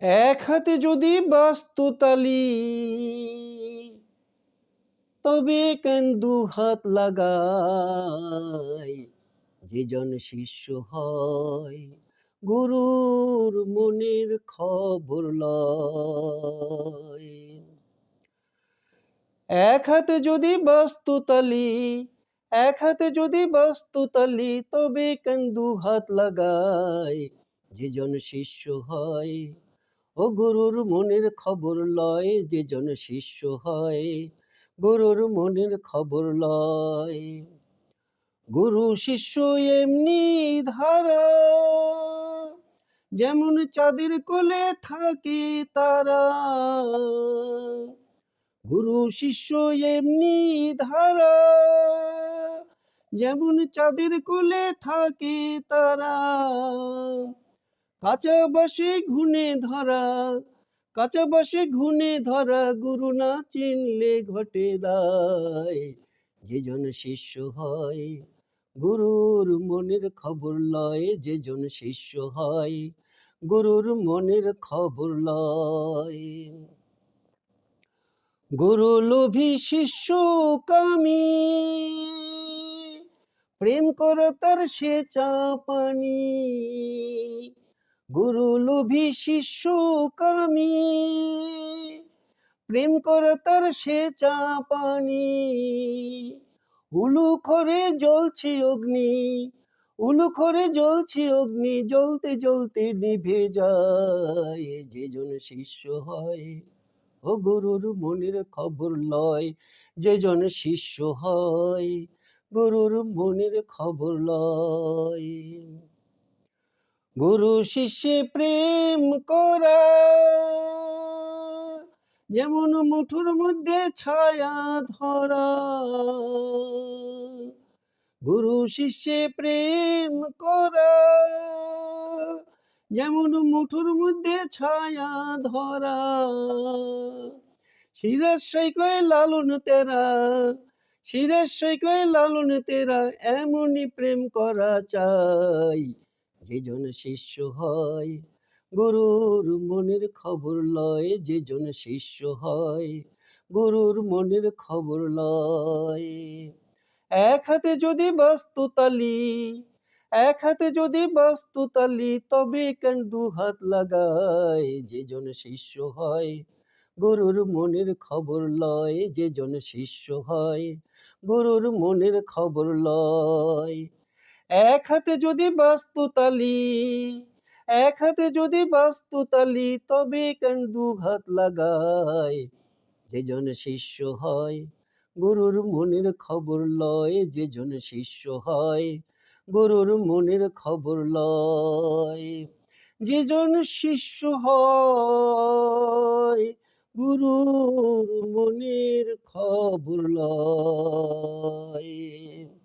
এক হাতে যদি বাজতো তালি, তবে কেন দু হাত লাগাই? যে জন শিষ্য হয়, গুরুর মনের খবর লয়। এক হাতে যদি বাজতো তালি, এক হাতে যদি বাজতো তালি, তবে কেন দু হাত লাগাই? যে জন শিষ্য হয়, ও গুরুর মনের খবর লয়। যে জন শিষ্য হয়, গুরুর মনের খবর লয়। গুরু শিষ্য এমনি ধারা, যেমন চাঁদের কোলে থাকে তারা। গুরু শিষ্য এমনি ধারা, যেমন চাঁদের কোলে থাকে তারা। কাঁচা বাসে ঘুনে ধরা, কাঁচা বাসে ঘুনে ধরা, গুরু না চিনলে ঘটে দায়। যে জন শিষ্য হয়, গুরুর মনের খবর লয়। যে জন শিষ্য হয়, গুরুর মনের খবর লয়। গুরু লোভী শিষ্য কামি, প্রেম কর তার সে চাপানি। গুরু লোভী শিষ্য কামি, প্রেম কর তার সে চাপানি। উলুখরে জ্বলছে অগ্নি, উলুখরে জ্বলছে অগ্নি, জ্বলতে জ্বলতে নিভে যায়। যে জন শিষ্য হয়, ও গুরুর মনের খবর লয়। যে জন শিষ্য হয়, গুরুর মনের খবর লয়। গুরু শিষ্যে প্রেম করা, যেমন মুঠোর মধ্যে ছায়া ধরা। গুরু শিষ্যে প্রেম করা, যেমন মুঠোর মধ্যে ছায়া ধরা। শিরাশয় কয় লালন তেরা, শিরাশয় কয় লালন তেরা, এমনই প্রেম করা চাই। যে জন শিষ্য হয়, গুরুর মনের খবর লয়। যে জন শিষ্য হয়, গুরুর মনের খবর লয়। এক হাতে যদি বাজতো তালি, এক হাতে যদি বাজতো তালি, তবে কেন দু হাত লাগাই? যে জন শিষ্য হয়, গুরুর মনের খবর লয়। যে জন শিষ্য হয়, গুরুর মনের খবর লয়। এক হাতে যদি বাজতো তালি, এক হাতে যদি বাজতো তালি, তবে কেন দু হাত লাগাই? যে জন শিষ্য হয়, গুরুর মনের খবর লয়। যে জন শিষ্য হয়, গুরুর মনের খবর লয়। যে জন শিষ্য হয়, গুরুর মনের খবর লয়।